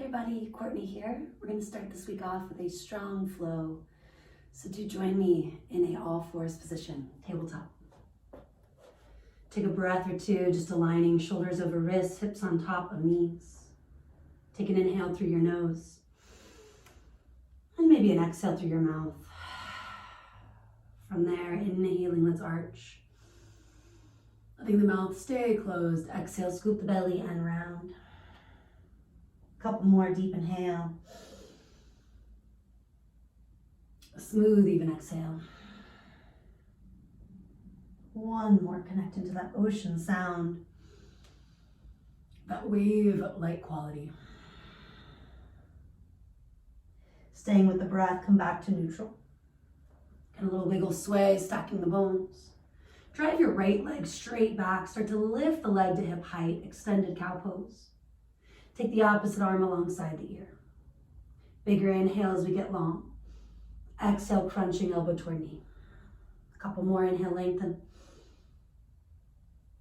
everybody, Courtney here. We're going to start this week off with a strong flow. So do join me in a all fours position, tabletop. Take a breath or two, just aligning shoulders over wrists, hips on top of knees. Take an inhale through your nose. And maybe an exhale through your mouth. From there, inhaling, let's arch. Letting the mouth stay closed. Exhale, scoop the belly and round. Couple more, deep inhale. A smooth, even exhale. One more, connect into that ocean sound. That wave-like quality. Staying with the breath, come back to neutral. Get a little wiggle sway, stacking the bones. Drive your right leg straight back. Start to lift the leg to hip height, extended cow pose. Take the opposite arm alongside the ear. Bigger inhale as we get long. Exhale, crunching elbow toward knee. A couple more, inhale, lengthen.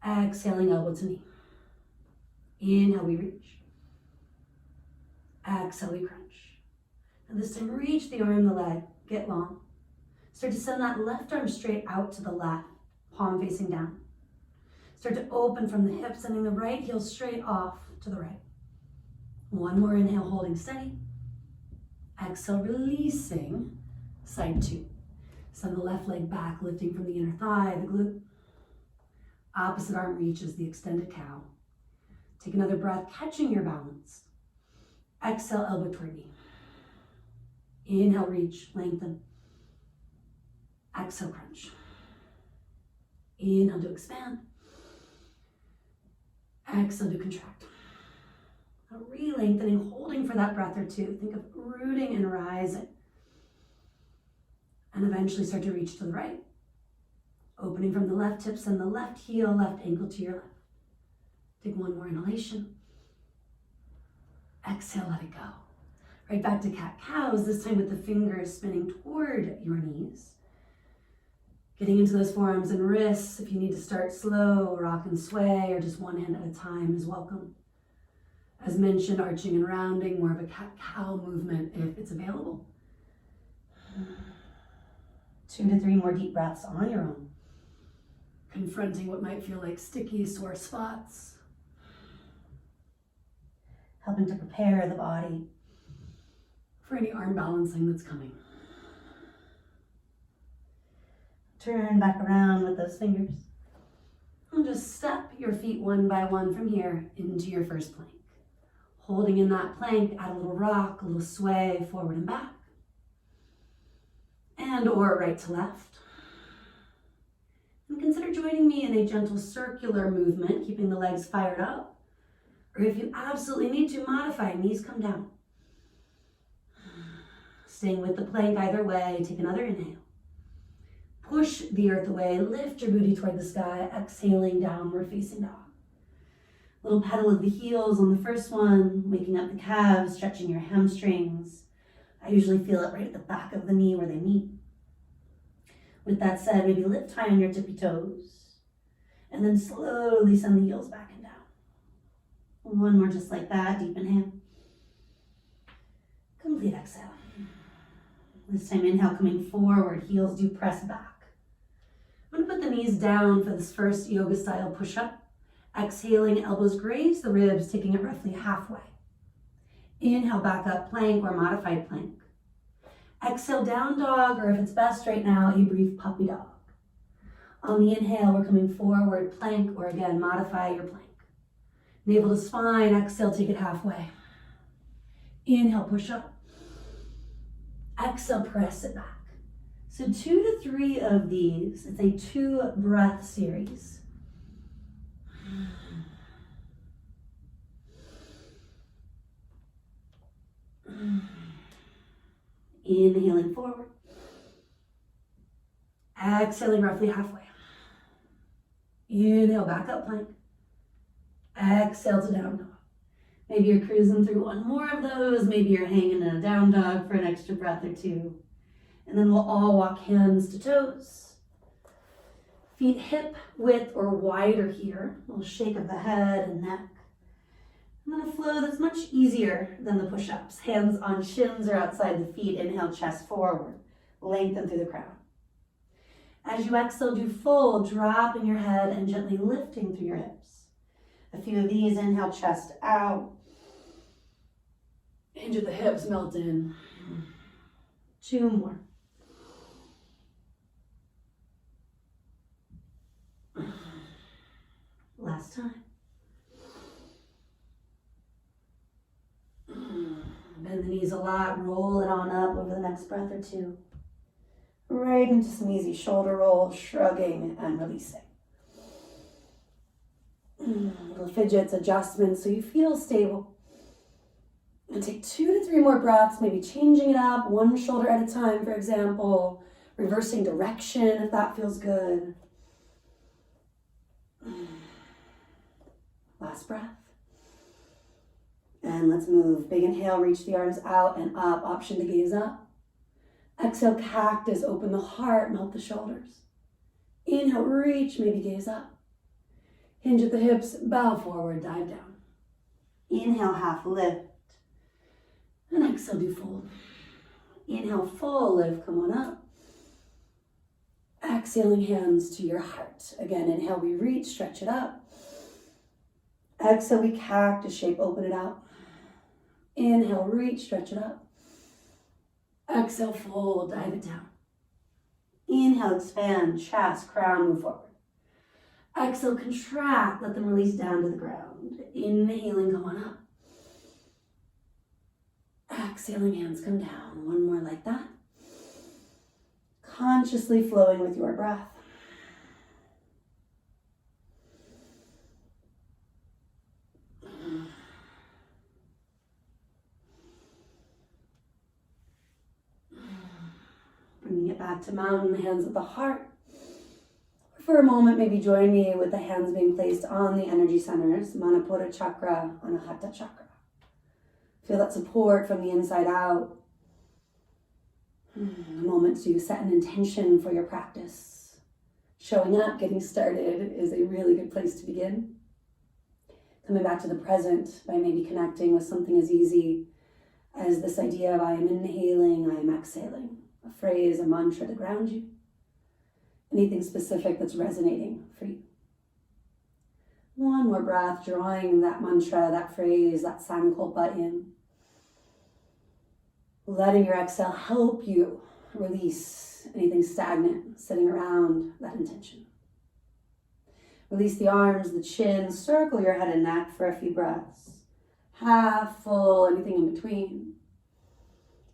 Exhaling, elbow to knee. Inhale, we reach. Exhale, we crunch. And this time, reach the arm, the leg, get long. Start to send that left arm straight out to the left, palm facing down. Start to open from the hips, sending the right heel straight off to the right. One more inhale, holding steady. Exhale, releasing, side two. Send the left leg back, lifting from the inner thigh, the glute. Opposite arm reaches the extended cow. Take another breath, catching your balance. Exhale, elbow toward knee. Inhale, reach, lengthen. Exhale, crunch. Inhale to expand. Exhale to contract. Re-lengthening, holding for that breath or two. Think of rooting and rising. And eventually start to reach to the right. Opening from the left hip, send the left heel, left ankle to your left. Take one more inhalation. Exhale, let it go. Right back to cat-cows, this time with the fingers spinning toward your knees. Getting into those forearms and wrists. If you need to start slow, rock and sway, or just one hand at a time is welcome. As mentioned, arching and rounding, more of a cat-cow movement if it's available. 2 to 3 more deep breaths on your own. Confronting what might feel like sticky, sore spots. Helping to prepare the body for any arm balancing that's coming. Turn back around with those fingers. And just step your feet one by one from here into your first plank. Holding in that plank, add a little rock, a little sway, forward and back. And or right to left. And consider joining me in a gentle circular movement, keeping the legs fired up. Or if you absolutely need to, modify, knees come down. Staying with the plank either way, take another inhale. Push the earth away, lift your booty toward the sky, exhaling, downward facing dog. Little pedal of the heels on the first one, waking up the calves, stretching your hamstrings. I usually feel it right at the back of the knee where they meet. With that said, maybe lift high on your tippy toes, and then slowly send the heels back and down. One more just like that, deep inhale. Complete exhale. This time inhale, coming forward, heels do press back. I'm gonna put the knees down for this first yoga style push-up. Exhaling, elbows graze the ribs, taking it roughly halfway. Inhale, back up, plank or modified plank. Exhale, down dog, or if it's best right now, a brief puppy dog. On the inhale, we're coming forward, plank, or again, modify your plank. Navel to spine, exhale, take it halfway. Inhale, push up. Exhale, press it back. So 2 to 3 of these, it's a 2 breath series. Inhaling forward. Exhaling roughly halfway. Inhale, back up plank. Exhale to down dog. Maybe you're cruising through one more of those. Maybe you're hanging in a down dog for an extra breath or two. And then we'll all walk hands to toes. Feet hip width or wider here. A little shake of the head and neck. And then a flow that's much easier than the push-ups. Hands on shins or outside the feet. Inhale, chest forward. Lengthen through the crown. As you exhale, do full, dropping your head and gently lifting through your hips. A few of these, inhale, chest out. Hinge at the hips, melt in. 2 more. Last time. Bend the knees a lot, roll it on up over the next breath or two. Right into some easy shoulder roll, shrugging and releasing. Little fidgets, adjustments, so you feel stable. And take 2 to 3 more breaths, maybe changing it up, one shoulder at a time, for example, reversing direction if that feels good. Last breath. And let's move. Big inhale, reach the arms out and up, option to gaze up. Exhale, cactus, open the heart, melt the shoulders. Inhale, reach, maybe gaze up. Hinge at the hips, bow forward, dive down. Inhale, half lift. And exhale, do fold. Inhale, full lift, come on up. Exhaling, hands to your heart. Again, inhale, we reach, stretch it up. Exhale, we cactus shape, open it out. Inhale, reach, stretch it up. Exhale, fold, dive it down. Inhale, expand, chest, crown, move forward. Exhale, contract, let them release down to the ground. Inhaling, come on up. Exhaling, hands come down. One more like that. Consciously flowing with your breath. Bringing it back to mountain, hands at the heart. For a moment, maybe join me with the hands being placed on the energy centers, Manipura chakra, Anahata chakra. Feel that support from the inside out. A moment to set an intention for your practice. Showing up, getting started is a really good place to begin. Coming back to the present by maybe connecting with something as easy as this idea of I am inhaling, I am exhaling. A phrase, a mantra to ground you. Anything specific that's resonating for you. One more breath, drawing that mantra, that phrase, that sankalpa in. Letting your exhale help you release anything stagnant sitting around that intention. Release the arms, the chin, circle your head and neck for a few breaths. Half full, anything in between.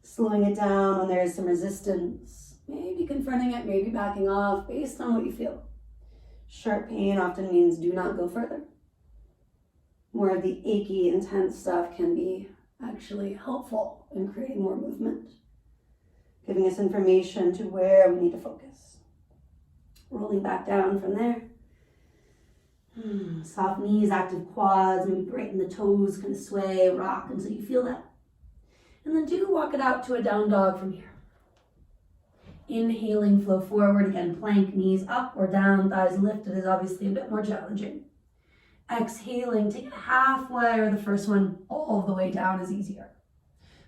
Slowing it down when there is some resistance. Maybe confronting it, maybe backing off based on what you feel. Sharp pain often means do not go further. More of the achy, intense stuff can be actually helpful in creating more movement, giving us information to where we need to focus. Rolling back down from there. Soft knees, active quads, maybe brighten the toes, kind of sway, rock until you feel that. And then do walk it out to a down dog from here. Inhaling, flow forward, again, plank, knees up or down, thighs lifted is obviously a bit more challenging. Exhaling, take it halfway, or the first one all the way down is easier.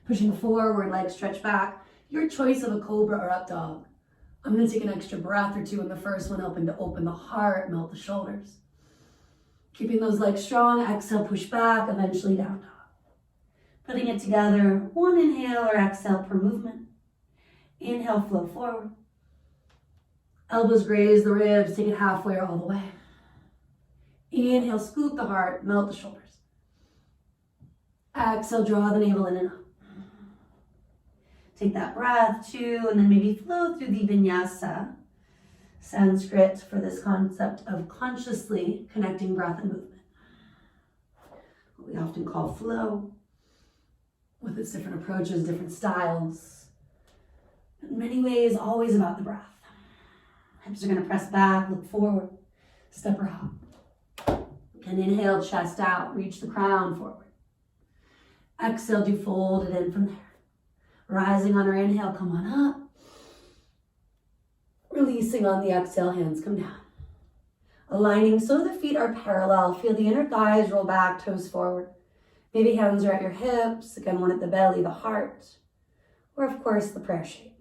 Pushing forward, legs stretch back. Your choice of a cobra or up dog. I'm going to take an extra breath or two in the first one, helping to open the heart, melt the shoulders. Keeping those legs strong, exhale, push back, eventually down dog. Putting it together, one inhale or exhale per movement. Inhale, flow forward. Elbows graze the ribs, take it halfway or all the way. Inhale, scoop the heart, melt the shoulders. Exhale, draw the navel in and up. Take that breath, too, and then maybe flow through the vinyasa, Sanskrit for this concept of consciously connecting breath and movement. What we often call flow, with its different approaches, different styles. In many ways, always about the breath. Hips are going to press back, look forward, step or hop. And inhale, chest out, reach the crown forward. Exhale, do fold it in from there. Rising on our inhale, come on up. Releasing on the exhale, hands come down. Aligning so the feet are parallel. Feel the inner thighs roll back, toes forward. Maybe hands are at your hips, again, one at the belly, the heart, or of course the prayer shape.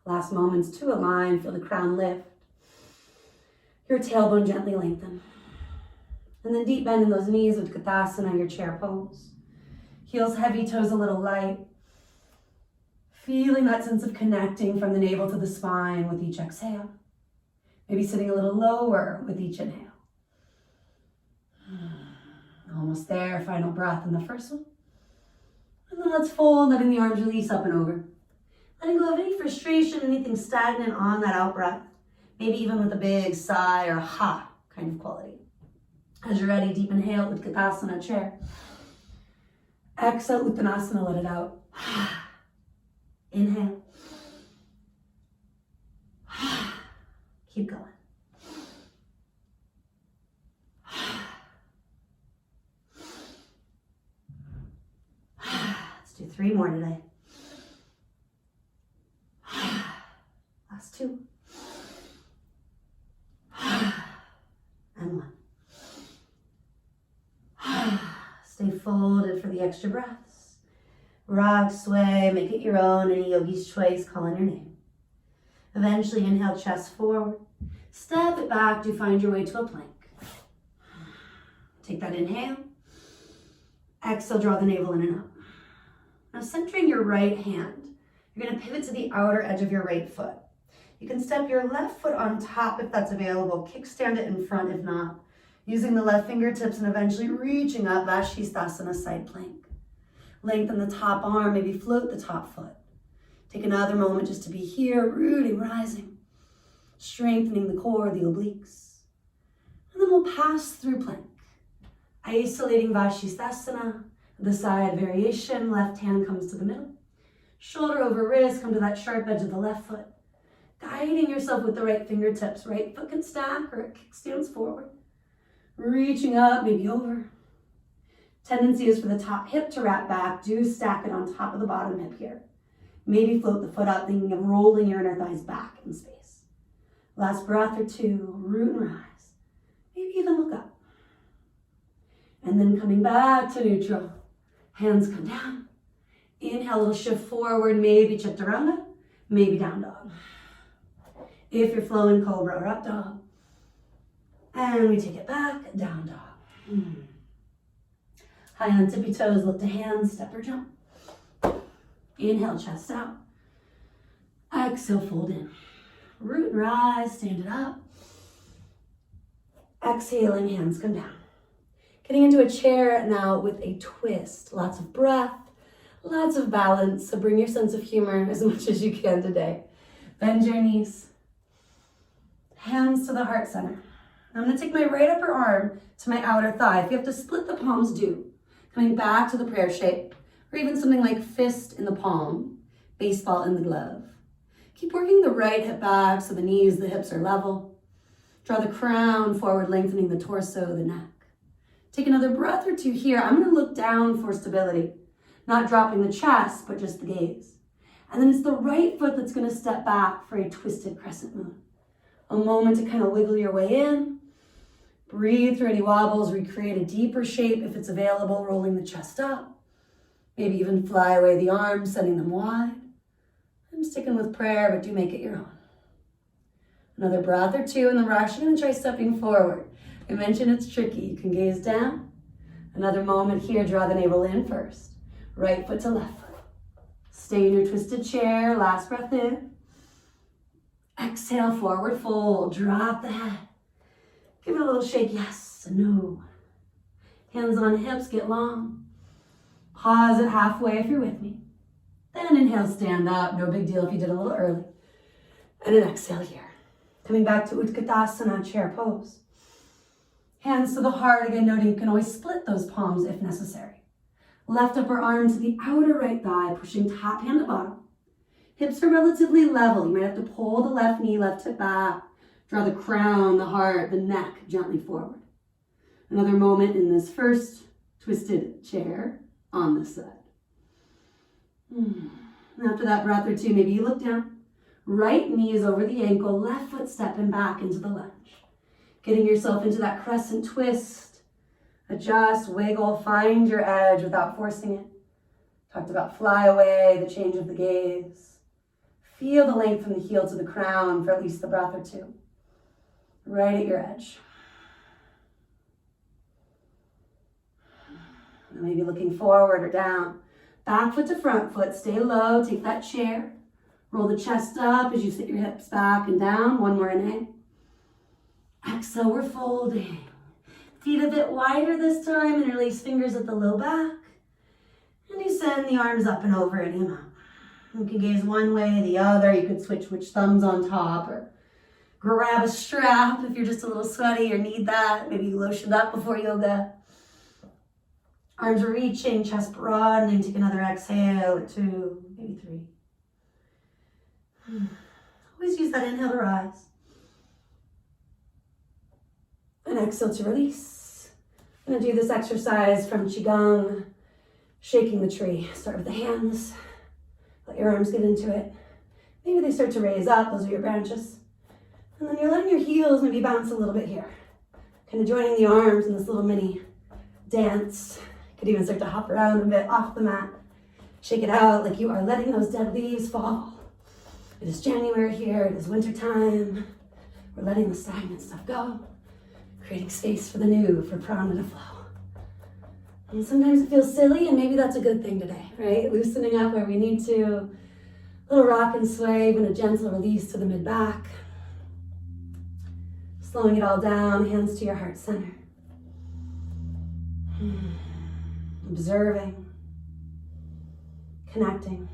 Last moments to align, feel the crown lift. Your tailbone gently lengthen. And then deep bend in those knees with Utkatasana, your chair pose. Heels heavy, toes a little light. Feeling that sense of connecting from the navel to the spine with each exhale. Maybe sitting a little lower with each inhale. Almost there, final breath in the first one. And then let's fold, letting the arms release up and over. Letting go of any frustration, anything stagnant on that out breath. Maybe even with a big sigh or ha kind of quality. As you're ready, deep inhale, Utkatasana, chair. Exhale, Uttanasana, let it out. Inhale. Keep going. Let's do 3 more today. Last 2. And 1. Stay folded for the extra breaths. Rock, sway, make it your own. Any yogi's choice, call on your name. Eventually inhale, chest forward. Step it back to find your way to a plank. Take that inhale. Exhale, draw the navel in and up. Now centering your right hand, you're going to pivot to the outer edge of your right foot. You can step your left foot on top if that's available. Kickstand it in front if not. Using the left fingertips and eventually reaching up, Vashisthasana, side plank. Lengthen the top arm, maybe float the top foot. Take another moment just to be here, rooting, rising. Strengthening the core, the obliques. And then we'll pass through plank. Isolating Vashisthasana, the side variation, left hand comes to the middle. Shoulder over wrist, come to that sharp edge of the left foot. Guiding yourself with the right fingertips. Right foot can stack or it kickstands forward. Reaching up, maybe over. Tendency is for the top hip to wrap back. Do stack it on top of the bottom hip here. Maybe float the foot up, thinking of rolling your inner thighs back in space. Last breath or 2, root and rise. Maybe even look up. And then coming back to neutral. Hands come down. Inhale, a little shift forward, maybe chaturanga, maybe down dog. If you're flowing, cobra or up dog. And we take it back, down dog. High on tippy toes, look to hands, step or jump. Inhale, chest out. Exhale, fold in. Root and rise, stand it up. Exhaling, hands come down. Getting into a chair now with a twist. Lots of breath, lots of balance. So bring your sense of humor as much as you can today. Bend your knees. Hands to the heart center. I'm going to take my right upper arm to my outer thigh. If you have to split the palms, do. Coming back to the prayer shape, or even something like fist in the palm, baseball in the glove. Keep working the right hip back so the knees, the hips are level. Draw the crown forward, lengthening the torso, the neck. Take another breath or 2 here. I'm going to look down for stability, not dropping the chest, but just the gaze. And then it's the right foot that's going to step back for a twisted crescent moon. A moment to kind of wiggle your way in. Breathe through any wobbles, recreate a deeper shape if it's available, rolling the chest up. Maybe even fly away the arms, sending them wide. I'm sticking with prayer, but do make it your own. Another breath or 2, and then we're actually going to try stepping forward. I mentioned it's tricky. You can gaze down. Another moment here, draw the navel in first. Right foot to left foot. Stay in your twisted chair, last breath in. Exhale, forward fold, drop the head. Give it a little shake, yes and no. Hands on hips, get long. Pause it halfway if you're with me. Then inhale, stand up. No big deal if you did a little early. And an exhale here. Coming back to Utkatasana, chair pose. Hands to the heart, again noting you can always split those palms if necessary. Left upper arm to the outer right thigh, pushing top hand to bottom. Hips are relatively level. You might have to pull the left knee, left hip back. Draw the crown, the heart, the neck gently forward. Another moment in this first twisted chair on this side. And after that breath or 2, maybe you look down. Right knee is over the ankle, left foot stepping back into the lunge. Getting yourself into that crescent twist. Adjust, wiggle, find your edge without forcing it. Talked about fly away, the change of the gaze. Feel the length from the heel to the crown for at least a breath or two. Right at your edge. And maybe looking forward or down. Back foot to front foot, stay low, take that chair. Roll the chest up as you sit your hips back and down. One more inhale. Exhale, we're folding. Feet a bit wider this time, interlace fingers at the low back. And you send the arms up and over any amount. You can gaze one way, the other. You could switch which thumb's on top or grab a strap if you're just a little sweaty or need that. Maybe you lotioned up before yoga. Arms are reaching, chest broadening. Take another exhale or two, maybe three. Always use that inhale to rise. And exhale to release. I'm going to do this exercise from Qigong, shaking the tree. Start with the hands. Let your arms get into it. Maybe they start to raise up. Those are your branches. And then you're letting your heels maybe bounce a little bit here. Kind of joining the arms in this little mini dance. You could even start to hop around a bit off the mat. Shake it out like you are letting those dead leaves fall. It is January here. It is winter time. We're letting the stagnant stuff go. Creating space for the new, for prana to flow. And sometimes it feels silly, and maybe that's a good thing today, right? Loosening up where we need to. A little rock and sway, even a gentle release to the mid-back. Slowing it all down, hands to your heart center. Observing. Connecting.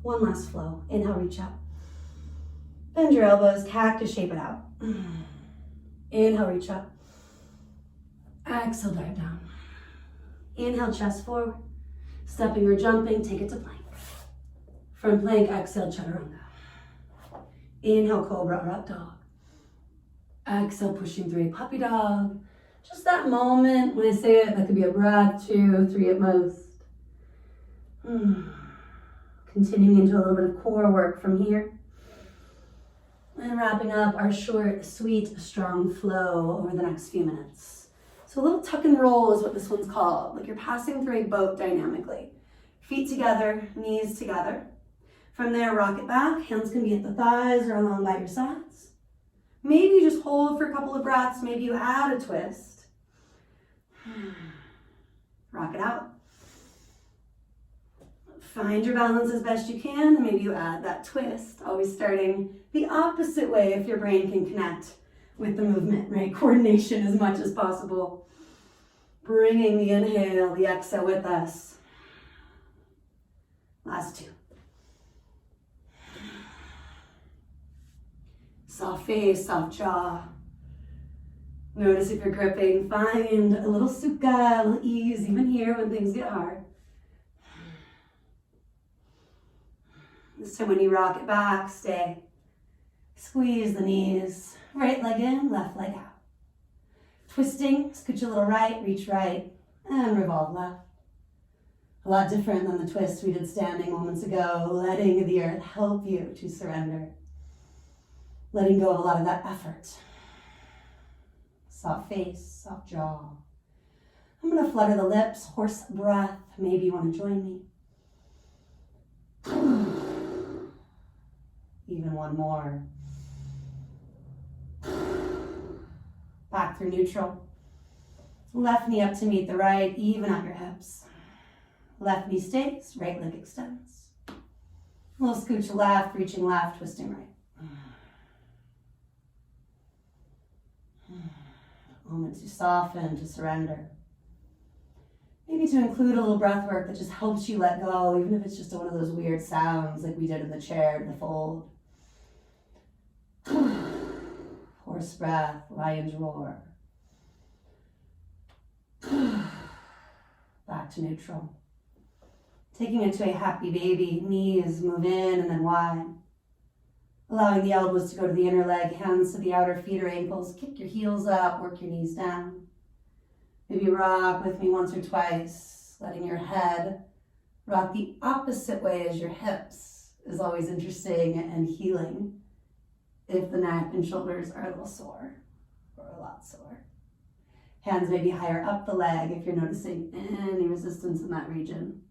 One last flow. Inhale, reach up. Bend your elbows, cactus, shape it out. Inhale, reach up. Exhale, dive down. Inhale, chest forward. Stepping or jumping, take it to plank. From plank, exhale, chaturanga. Inhale, cobra or up dog. Exhale, pushing through a puppy dog. Just that moment, when I say it, that could be a breath, 2, 3 at most. Continuing into a little bit of core work from here. And wrapping up our short, sweet, strong flow over the next few minutes. So a little tuck and roll is what this one's called. Like you're passing through a boat dynamically. Feet together, knees together. From there, rock it back. Hands can be at the thighs or along by your sides. Maybe you just hold for a couple of breaths. Maybe you add a twist. Rock it out. Find your balance as best you can, and maybe you add that twist, always starting the opposite way if your brain can connect with the movement, right? Coordination as much as possible. Bringing the inhale, the exhale with us. Last 2. Soft face, soft jaw. Notice if you're gripping. Find a little sukha, a little ease, even here when things get hard. This time when you rock it back, stay. Squeeze the knees. Right leg in, left leg out. Twisting, scooch a little right, reach right, and revolve left. A lot different than the twist we did standing moments ago, letting the earth help you to surrender. Letting go of a lot of that effort. Soft face, soft jaw. I'm going to flutter the lips, horse breath. Maybe you want to join me. Even one more. Back through neutral. Left knee up to meet the right, even at your hips. Left knee stays, right leg extends. A little scooch left, reaching left, twisting right. Moment to soften, to surrender. Maybe to include a little breath work that just helps you let go, even if it's just one of those weird sounds like we did in the chair to the fold. Horse breath, lion's roar. Back to neutral. Taking it to a happy baby, knees move in and then wide. Allowing the elbows to go to the inner leg, hands to the outer feet or ankles. Kick your heels up, work your knees down. Maybe rock with me once or twice, letting your head rock the opposite way as your hips is always interesting and healing if the neck and shoulders are a little sore or a lot sore. Hands may be higher up the leg if you're noticing any resistance in that region.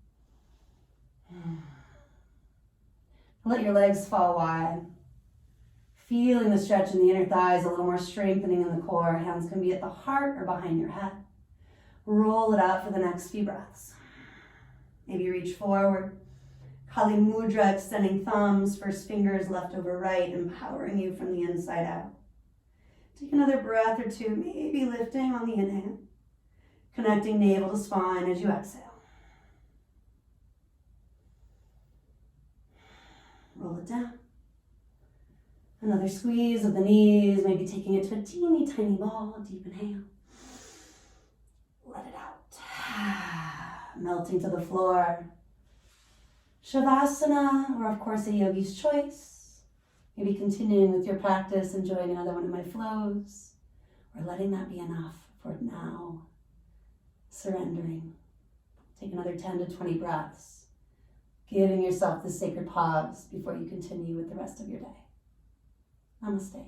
Let your legs fall wide. Feeling the stretch in the inner thighs, a little more strengthening in the core. Hands can be at the heart or behind your head. Roll it out for the next few breaths. Maybe reach forward. Kali Mudra, extending thumbs, first fingers left over right, empowering you from the inside out. Take another breath or two, maybe lifting on the inhale. Connecting navel to spine as you exhale. Roll it down. Another squeeze of the knees, maybe taking it to a teeny tiny ball. Deep inhale. Let it out. Melting to the floor. Shavasana, or of course a yogi's choice. Maybe continuing with your practice, enjoying another one of my flows, or letting that be enough for now. Surrendering. Take another 10 to 20 breaths, giving yourself the sacred pause before you continue with the rest of your day. Namaste.